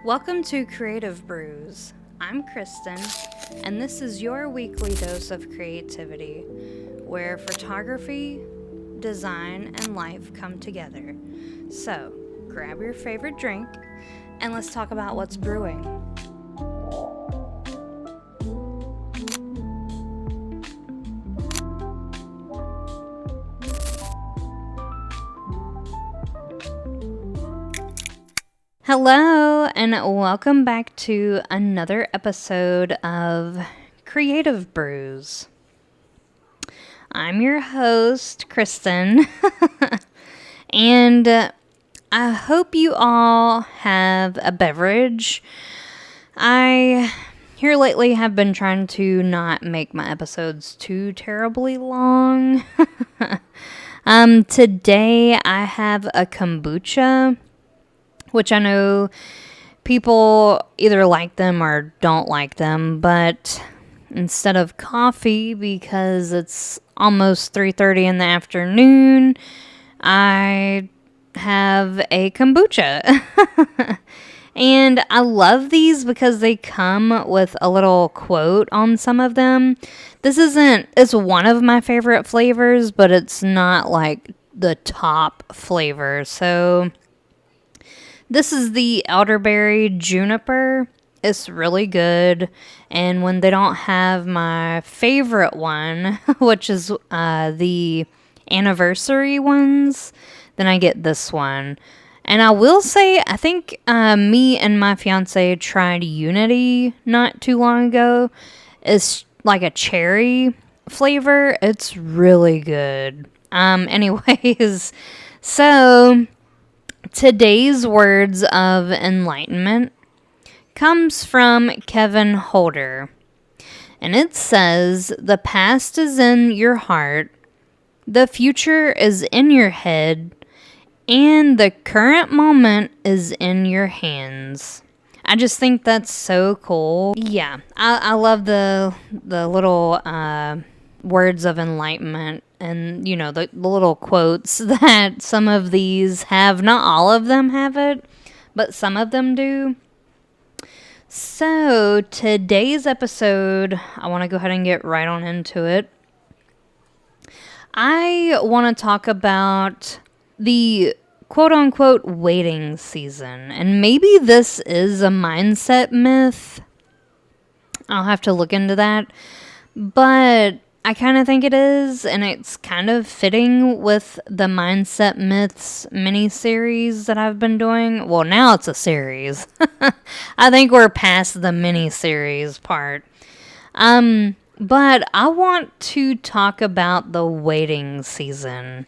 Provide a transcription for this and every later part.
Welcome to Creative Brews. I'm Kristen, and this is your weekly dose of creativity, where photography, design, and life come together. So, grab your favorite drink, and let's talk about what's brewing. Hello, and welcome back to another episode of Creative Brews. I'm your host, Kristen, and I hope you all have a beverage. I here lately have been trying to not make my episodes too terribly long. Today I have a kombucha, which I know people either like them or don't like them, but instead of coffee, because it's almost 3:30 in the afternoon, I have a kombucha. And I love these because they come with a little quote on some of them. It's one of my favorite flavors, but it's not like the top flavor. So this is the elderberry juniper. It's really good. And when they don't have my favorite one, which is the anniversary ones, then I get this one. And I will say, I think me and my fiance tried Unity not too long ago. It's like a cherry flavor. It's really good. Anyways, so today's words of enlightenment comes from Kevin Holder. And it says, "The past is in your heart, the future is in your head, and the current moment is in your hands." I just think that's so cool. Yeah, I love the little words of enlightenment and, you know, the little quotes that some of these have. Not all of them have it, but some of them do. So today's episode, I want to go ahead and get right on into it. I want to talk about the quote-unquote waiting season. And maybe this is a mindset myth. I'll have to look into that. But I kind of think it is, and it's kind of fitting with the Mindset Myths mini-series that I've been doing. Well, now it's a series. I think we're past the mini-series part. But I want to talk about the waiting season.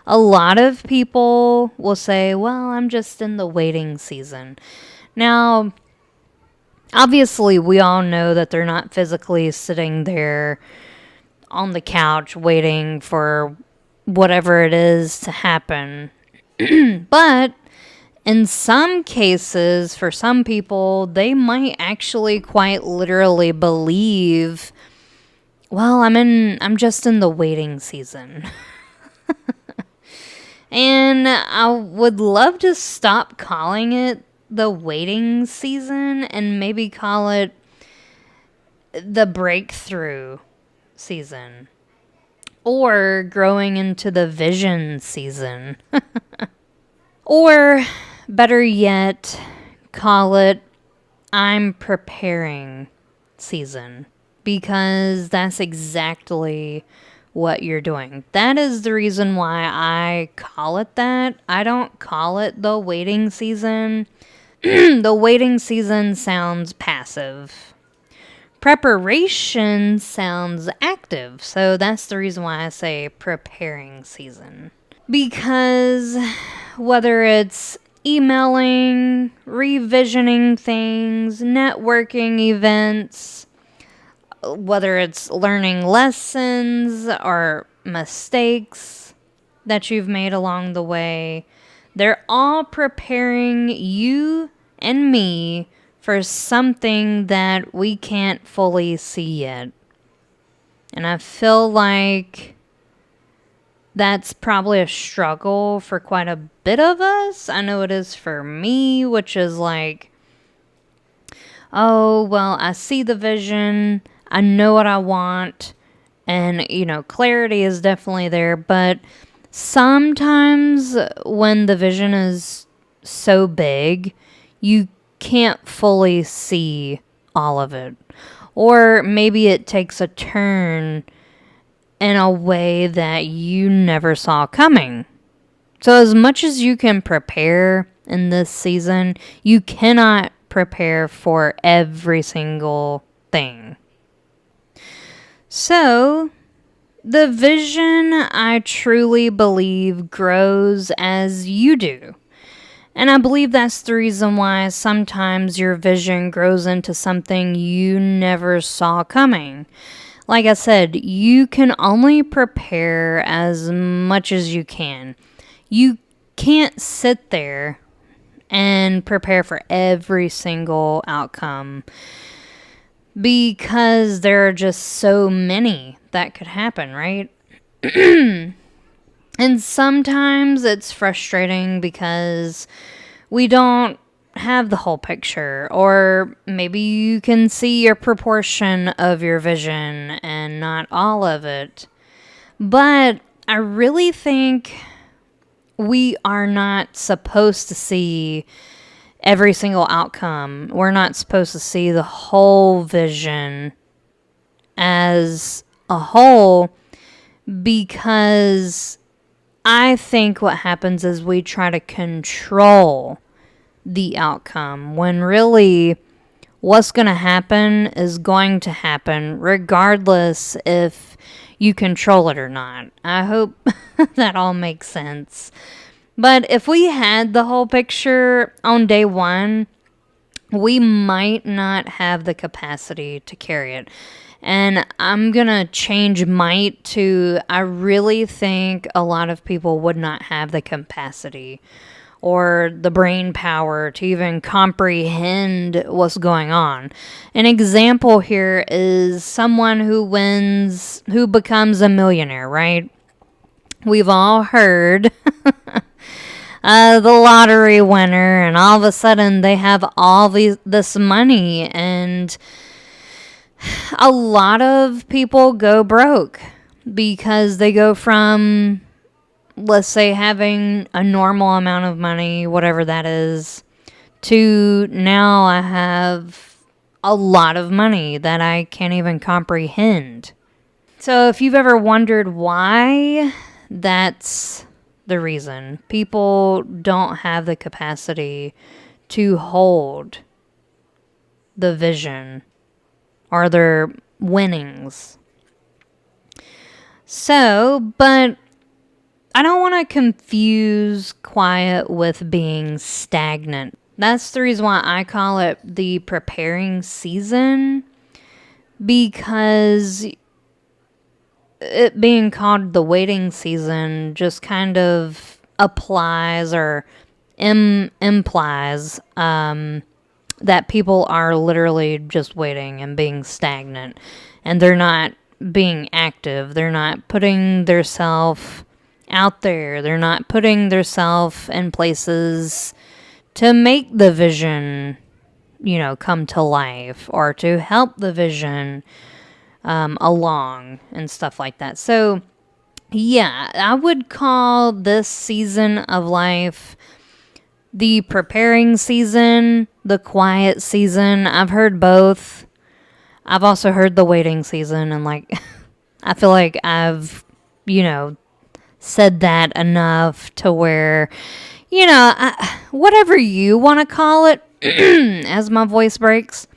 A lot of people will say, well, I'm just in the waiting season. Now, obviously, we all know that they're not physically sitting there on the couch waiting for whatever it is to happen. But in some cases, for some people, they might actually quite literally believe, well, I'm just in the waiting season. And I would love to stop calling it the waiting season and maybe call it the breakthrough season, or growing into the vision season. Or better yet, call it I'm preparing season, because that's exactly what you're doing. That is the reason why I call it that. I don't call it the waiting season. The waiting season sounds passive. Preparation sounds active, so that's the reason why I say preparing season. Because whether it's emailing, revisioning things, networking events, whether it's learning lessons or mistakes that you've made along the way, they're all preparing you and me for something that we can't fully see yet. And I feel like that's probably a struggle for quite a bit of us. I know it is for me, which is like, oh, well, I see the vision, I know what I want, and, clarity is definitely there. But sometimes when the vision is so big, you can't fully see all of it. Or maybe it takes a turn in a way that you never saw coming. So, as much as you can prepare in this season, you cannot prepare for every single thing. So, the vision, I truly believe, grows as you do. And I believe that's the reason why sometimes your vision grows into something you never saw coming. Like I said, you can only prepare as much as you can. You can't sit there and prepare for every single outcome because there are just so many that could happen, right? And sometimes it's frustrating because we don't have the whole picture, or maybe you can see a proportion of your vision and not all of it. But I really think we are not supposed to see every single outcome. We're not supposed to see the whole vision as a whole, because I think what happens is we try to control the outcome when really what's going to happen is going to happen regardless if you control it or not. I hope that all makes sense. But if we had the whole picture on day one, we might not have the capacity to carry it. And I'm going to change might to I really think a lot of people would not have the capacity or the brain power to even comprehend what's going on. An example here is someone who becomes a millionaire, right? We've all heard the lottery winner, and all of a sudden they have this money, and a lot of people go broke because they go from, let's say, having a normal amount of money, whatever that is, to now I have a lot of money that I can't even comprehend. So if you've ever wondered why, that's the reason. People don't have the capacity to hold the vision or their winnings. So, but I don't want to confuse quiet with being stagnant. That's the reason why I call it the preparing season, because it being called the waiting season just kind of applies or implies that people are literally just waiting and being stagnant, and they're not being active. They're not putting themselves out there. They're not putting themselves in places to make the vision, come to life, or to help the vision along and stuff like that. So, yeah, I would call this season of life the preparing season, the quiet season. I've heard both. I've also heard the waiting season, and I feel like I've, said that enough to where, whatever you want to call it, as my voice breaks,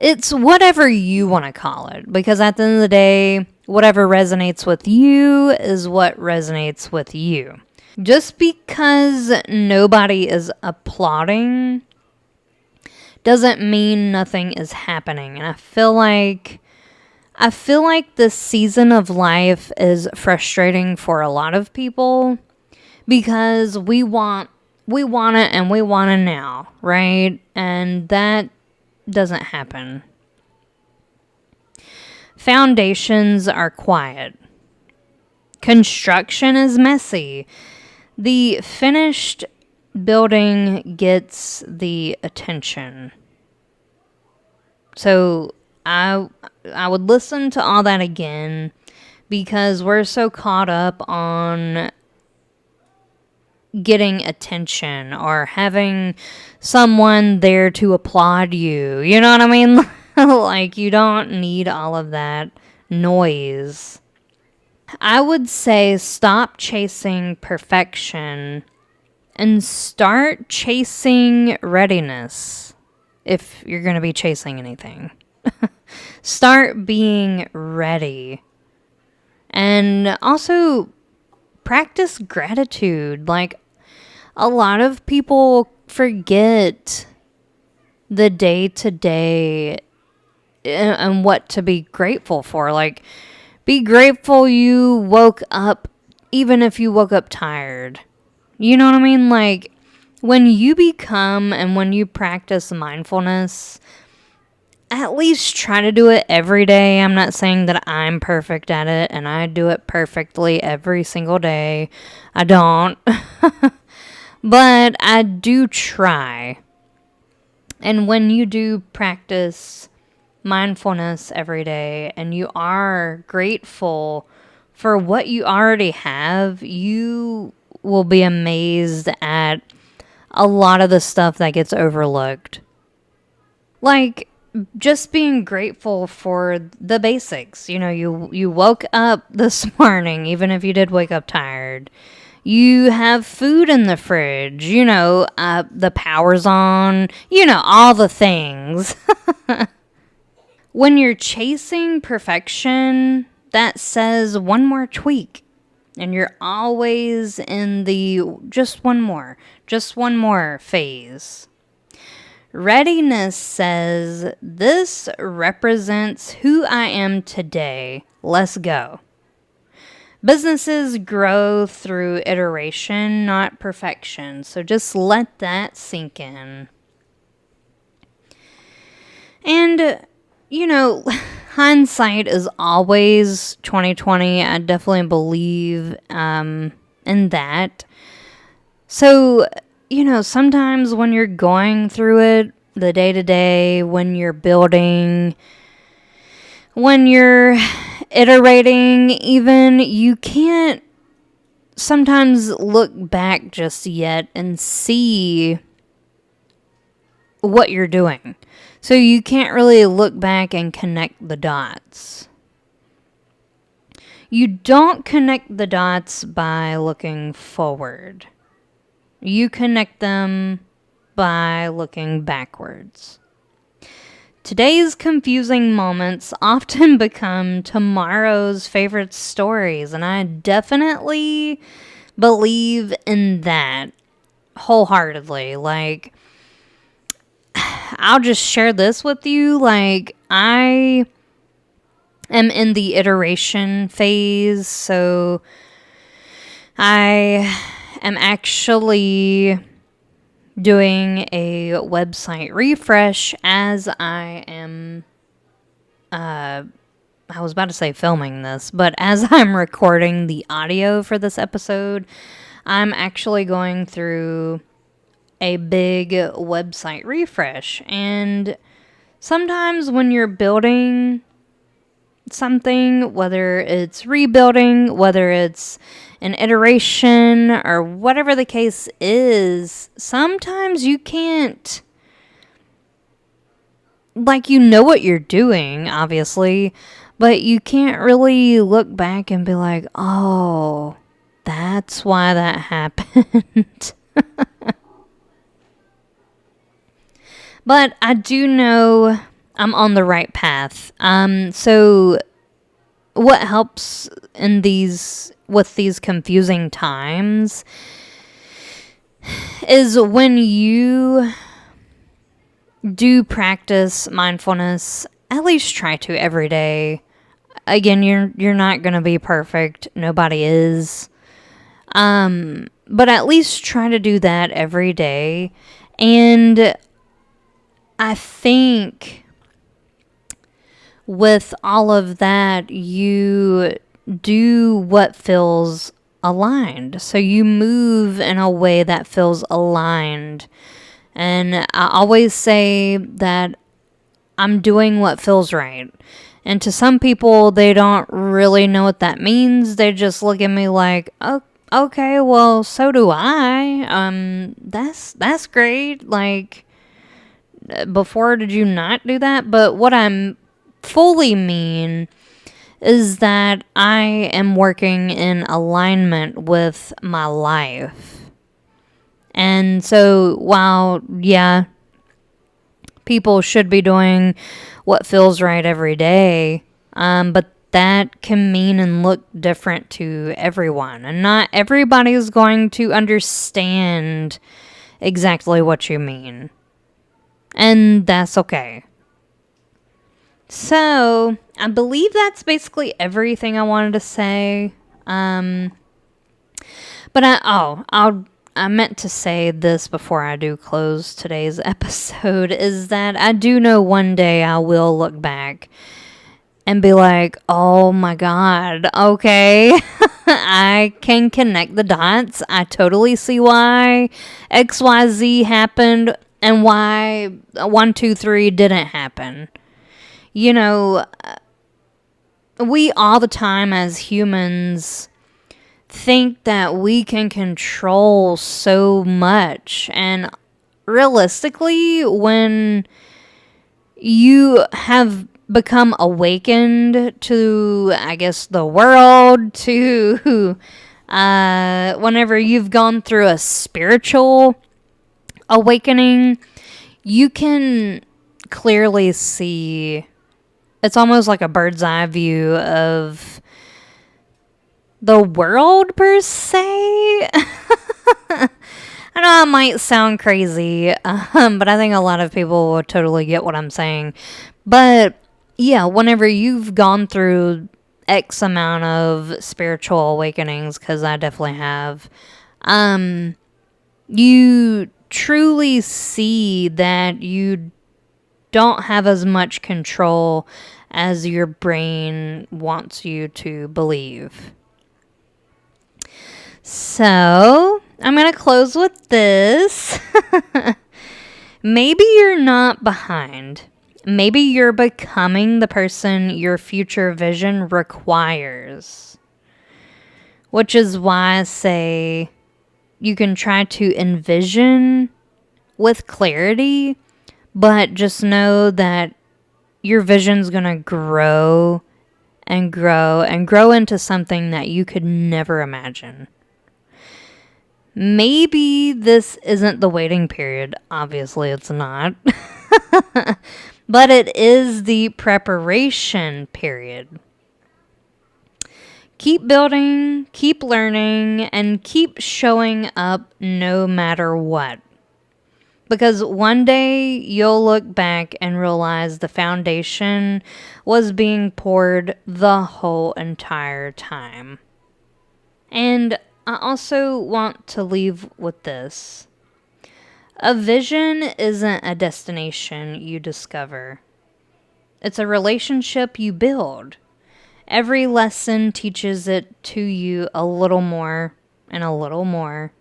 it's whatever you want to call it, because at the end of the day, whatever resonates with you is what resonates with you. Just because nobody is applauding doesn't mean nothing is happening. And I feel like this season of life is frustrating for a lot of people because we want it and we want it now, right? And that doesn't happen. Foundations are quiet. Construction is messy. The finished building gets the attention. So I I would listen to all that again because we're so caught up on getting attention or having someone there to applaud you. You know what I mean? Like, you don't need all of that noise. I would say stop chasing perfection and start chasing readiness if you're going to be chasing anything. Start being ready. And also practice gratitude. Like, a lot of people forget the day to day and what to be grateful for. Like, be grateful you woke up, even if you woke up tired. You know what I mean? Like, when you become and when you practice mindfulness, at least try to do it every day. I'm not saying that I'm perfect at it and I do it perfectly every single day. I don't. But I do try. And when you do practice mindfulness every day and you are grateful for what you already have, you will be amazed at a lot of the stuff that gets overlooked. Like, just being grateful for the basics. You know, you woke up this morning, even if you did wake up tired. You have food in the fridge, the power's on, all the things. When you're chasing perfection, that says one more tweak. And you're always in the just one more phase. Readiness says, this represents who I am today. Let's go. Businesses grow through iteration, not perfection. So just let that sink in. And, hindsight is always 2020. I definitely believe in that. So, sometimes when you're going through it, the day-to-day, when you're building, when you're iterating even, you can't sometimes look back just yet and see what you're doing. So you can't really look back and connect the dots. You don't connect the dots by looking forward. You connect them by looking backwards. Today's confusing moments often become tomorrow's favorite stories, and I definitely believe in that wholeheartedly. Like, I'll just share this with you. Like, I am in the iteration phase, so I am actually doing a website refresh as I am, I was about to say filming this, but as I'm recording the audio for this episode, I'm actually going through a big website refresh. And sometimes when you're building something, whether it's rebuilding, whether it's an iteration, or whatever the case is, sometimes you can't, like, what you're doing, obviously, but you can't really look back and be like, oh, that's why that happened. But I do know I'm on the right path. So what helps with these confusing times is when you do practice mindfulness, at least try to every day. Again, you're not going to be perfect. Nobody is. But at least try to do that every day. And I think with all of that, you do what feels aligned. So you move in a way that feels aligned. And I always say that I'm doing what feels right. And to some people, they don't really know what that means. They just look at me like, oh, okay, well, so do I. That's great. Like, before, did you not do that? But what I'm fully mean is that I am working in alignment with my life. And so while, yeah, people should be doing what feels right every day, but that can mean and look different to everyone. And not everybody is going to understand exactly what you mean. And that's okay. So, I believe that's basically everything I wanted to say. But I meant to say this before I do close today's episode, is that I do know one day I will look back and be like, oh my God, okay, I can connect the dots. I totally see why XYZ happened and why 1, 2, 3 didn't happen. You know, we all the time as humans think that we can control so much. And realistically, when you have become awakened to, I guess, the world, to whenever you've gone through a spiritual awakening, you can clearly see. It's almost like a bird's eye view of the world, per se. I know it might sound crazy, but I think a lot of people will totally get what I'm saying. But yeah, whenever you've gone through X amount of spiritual awakenings, because I definitely have, you truly see that you don't have as much control as your brain wants you to believe. So, I'm going to close with this. Maybe you're not behind. Maybe you're becoming the person your future vision requires. Which is why I say you can try to envision with clarity, but just know that your vision's going to grow and grow and grow into something that you could never imagine. Maybe this isn't the waiting period. Obviously, it's not. But it is the preparation period. Keep building, keep learning, and keep showing up no matter what. Because one day you'll look back and realize the foundation was being poured the whole entire time. And I also want to leave with this. A vision isn't a destination you discover. It's a relationship you build. Every lesson teaches it to you a little more and a little more.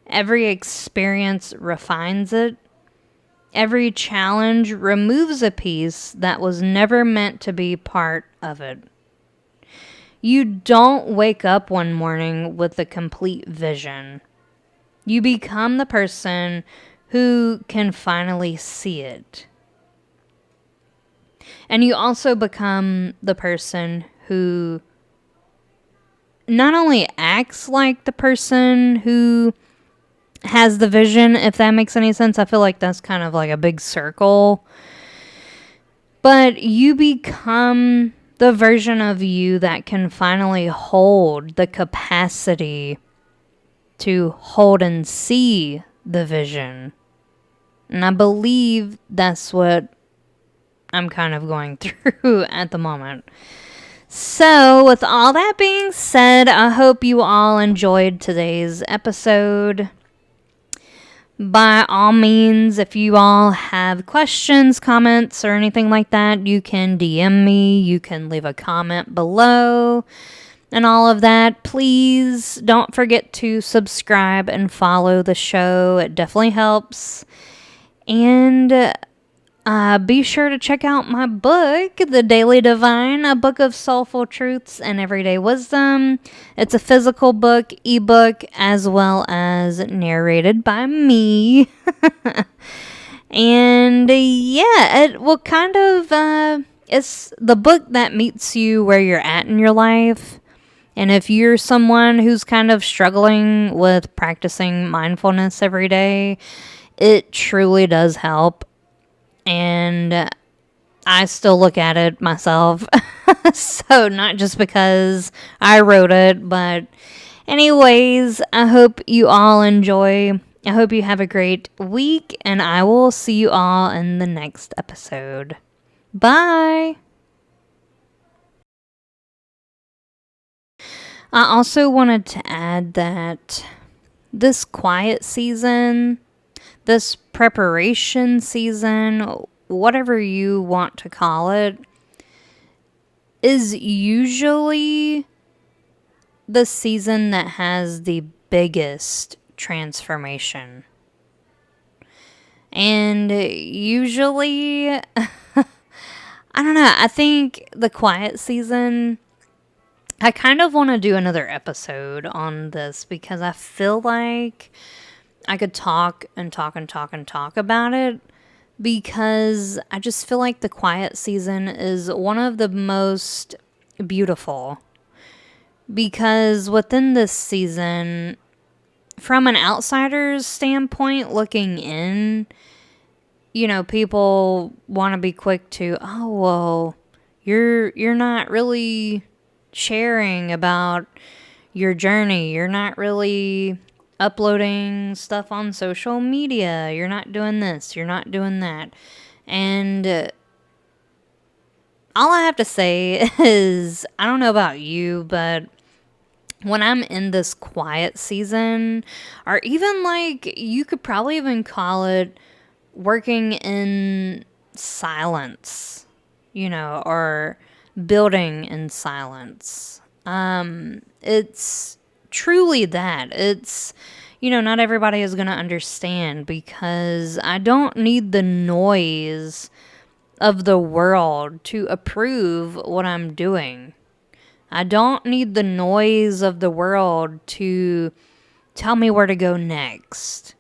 Every experience refines it. Every challenge removes a piece that was never meant to be part of it. You don't wake up one morning with a complete vision. You become the person who can finally see it. And you also become the person who not only acts like the person who has the vision, if that makes any sense. I feel like that's kind of like a big circle. But you become the version of you that can finally hold the capacity to hold and see the vision. And I believe that's what I'm kind of going through at the moment. So, with all that being said, I hope you all enjoyed today's episode. By all means, if you all have questions, comments, or anything like that, you can DM me, you can leave a comment below, and all of that. Please don't forget to subscribe and follow the show. It definitely helps. And Be sure to check out my book, The Daily Divine, a book of soulful truths and everyday wisdom. It's a physical book, ebook, as well as narrated by me. And yeah, it will kind of, it's the book that meets you where you're at in your life. And if you're someone who's kind of struggling with practicing mindfulness every day, it truly does help. And I still look at it myself. So, not just because I wrote it, but, anyways, I hope you all enjoy. I hope you have a great week, and I will see you all in the next episode. Bye. I also wanted to add that this quiet season, this preparation season, whatever you want to call it, is usually the season that has the biggest transformation. And usually, I don't know, I think the quiet season, I kind of want to do another episode on this because I feel like I could talk and talk and talk and talk about it, because I just feel like the quiet season is one of the most beautiful. Because within this season, from an outsider's standpoint looking in, you know, people want to be quick to, oh, well, you're not really sharing about your journey. You're not really uploading stuff on social media. You're not doing this. You're not doing that. And all I have to say is, I don't know about you, but when I'm in this quiet season, or even like, you could probably even call it working in silence, you know, or building in silence. It's truly that. It's, you know, not everybody is going to understand, because I don't need the noise of the world to approve what I'm doing. I don't need the noise of the world to tell me where to go next.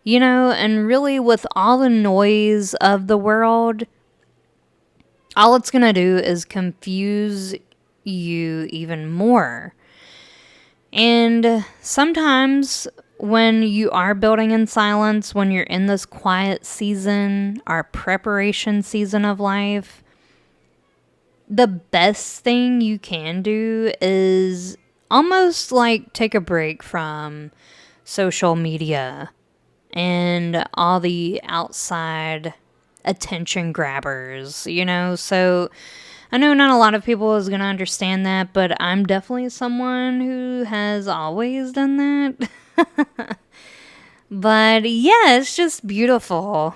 You know, and really, with all the noise of the world, all it's going to do is confuse you even more. And sometimes when you are building in silence, when you're in this quiet season, our preparation season of life, the best thing you can do is almost like take a break from social media and all the outside attention grabbers, you know? So I know not a lot of people is going to understand that, but I'm definitely someone who has always done that. But yeah, it's just beautiful.